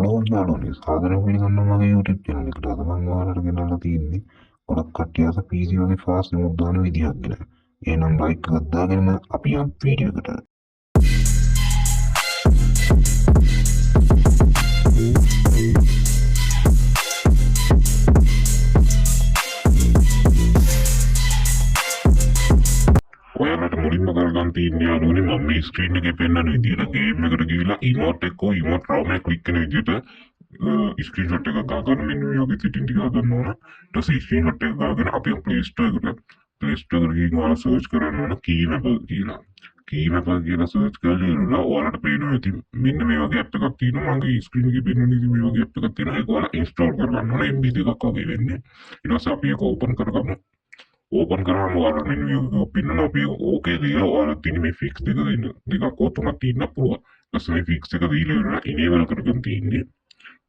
Hello යාළුවනේ සාදරයෙන් පිළිගන්න මගේ YouTube channel එකට. අද මම ඔයාලට ගෙනල්ලා තියෙන්නේ ගොඩක් කට්ටිය අස PC වගේ fast remote දාන විදිහක් ගැන. එහෙනම් like එකක් දාගෙන අපි යමු වීඩියෝ එකට. ඔයාලට මුලින්ම කරගන්න තියෙන්නේ යාළුවනේ මම මේ ස්ක්‍රීන් එකේ පෙන්නන විදිහට ගේම් එකට ගිහිලා emote එක emote ROM එක ක්ලික් කරන විදිහට ස්ක්‍රීන්ෂොට් එකක් ගන්න මෙන්න මේ වගේ setting ටික ගන්න ඕන. ඊට පස්සේ ස්ක්‍රීන්ෂොට් එක ගාගෙන අපි Play Store එකට ගිහින් ඔයාලා search කරන්න ඕන keymapper කියලා. keymapper කියලා search කරලා ඔයාලට පේනවා ඇති මෙන්න මේ වගේ app එකක් තියෙනවා. මගේ ස්ක්‍රීන් එකේ පෙන්වන ඉතින් මේ වගේ app එකක් තියෙනවා. ඒක ඔයාලා install කරගන්න ඕන. MB දෙකක් වගේ වෙන්නේ. ඊට පස්සේ අපි ඒක open කරගමු. ओपन करा हमारा मेन्यू पिन අපි ඕකේ දීලා ඔයාලා තියෙන මේ ෆික්ස් දෙක දෙන්න දෙකක් තුනක් තියෙන්න පුළුවන්. ඊට පස්සේ ෆික්ස් එක දීලා ඉවරලා enable කරගෙන තියෙන්නේ.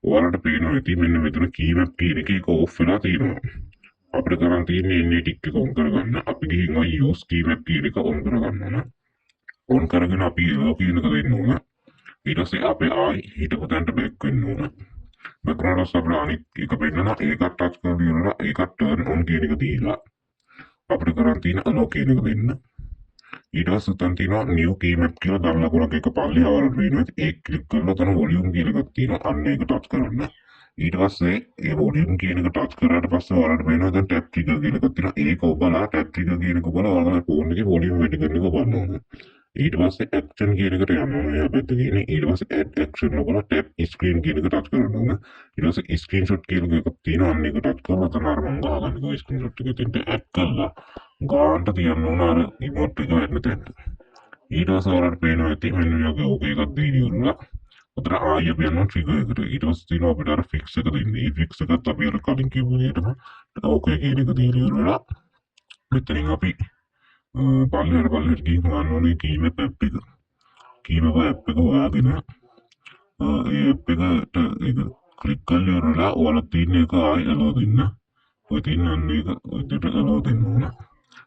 ඔයාලට පේනවා ඇති මෙන්න මෙතන keymap කියන එක off වෙලා තියෙනවා. අපිට කරන් තියෙන්නේ එන්නේ ටික් එක on කරගන්න. අපි ගිහින් use keymap කියන එක on කරගන්න ඕන. on කරගෙන අපි ඒක කියන එක දෙන්න ඕන. ඊට පස්සේ අපේ ආයි හිටපු තැනට back වෙන්න ඕන. back කරලා අපිට අනිත් එක පෙන්නනවා ඒකත් touch කරලා ඉවරලා ඒකත් turn on කියන එක දීලා අපිට කරන් තියෙන allow කියන එක දෙන්න. ඊට පස්සේ උතන් තියෙනවා new keymap කියලා දාන ලකුණක් එක පල්ලේ ආවරට වෙනවා. ඒක ක්ලික් කරලා උතන volume කියන එකක් තියෙනවා. අන්න ඒක ටච් කරන්න. ඊට පස්සේ ඒ volume කියන එක ටච් කරාට පස්සේ ඔයාලට වෙනවා දැන් tab trigger කියන එකක් තියෙනවා. ඒක ඔබලා tab trigger කියන එක ඔබලා ඔයාලගේ phone එකේ volume වැඩි කරන එක බලන්න ඕනේ. ඊට පස්සේ action කියන එකට යන්න ඕනේ. එයා පැත්ත තියෙන ඊට පස්සේ add action ඔබලා tab screen කියන එක ටච් කරන්න ඕනේ. ඊට පස්සේ screenshot කියන එකක් තියෙනවා. අන්න ඒක ටච් කරලා තමයි මම ගහගන්නේ screenshot එක දෙන්න add කරලා ගානට තියන්න ඕන අර emote එක වෙන්න තැනට. ඊට පස්සේ ඔයාලට පේනවා ඇති මෙන්න මේ වගේ ඕක එකක් දීලා ඉවරලා උතර ආයෙ යනවා trigger එකට. ඊට පස්සේ තියෙනවා අපිට අර fix එක දෙන්න. මේ fix එකත් අපි අර කලින් කියපු විදිහටම ඕක කියන එක දීලා ඉවරලා මෙතනින් අපි පල්ලෙහාට ගිහින් ගන්න ඕනේ keymap app එක. keymap app එක හොයාගෙන ඒ app එකට ඒක ක්ලික් කරලා ඉවරලා ඔයාලා තියෙන එක ආයෙ allow දෙන්න. ඔය තියෙන අන්න ඒක උඩට allow දෙන්න ඕන.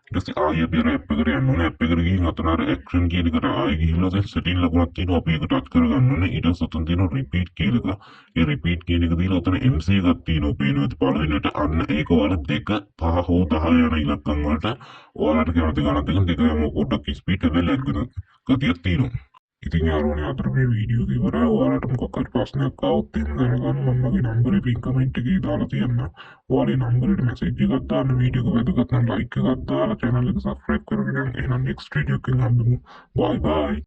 ඊට පස්සේ ආයෙ අපි app එකට යන්න ඕනේ. app එකට ගිහින් අතන අර action කියන එකට ආයෙ ගිහිල්ලා දැන් setting ලකුණක් තියෙනවා. අපි ඒක touch කරගන්න ඕනේ. ඊට පස්සේ උතන තියෙනවා repeat කියන එක. ඒ repeat කියන එක දීලා උතන MC එකක් තියෙනවා. පේනවා පළවෙනිට අන්න ඒක ඔයාලා 2 5 හෝ 10 යන ඉලක්කම් වලට ඔයාලට කැමති ගණන් දෙකෙන් දෙකම පොඩ්ඩක් ස්පීඩ් එක ලැග්ගෙන ගතියක් තියෙනවා. ඉතින් යාළුවනේ අතර මේ වීඩියෝ එක ඉවරයි. ඔයාලට මොකක් හරි ප්‍රශ්නයක් ආවොත් දැනගන්න මම මගේ නම්බරේ පින් කමෙන්ට් එකේ දාලා තියන්න. ඔයාලේ නම්බරේට මැසේජ් එකක් දාන්න. වීඩියෝ එක වැදගත් නම් ලයික් එකක් දාලා channel එක subscribe කරගෙන එහෙනම් next video එකකින් හම්බෙමු. bye bye.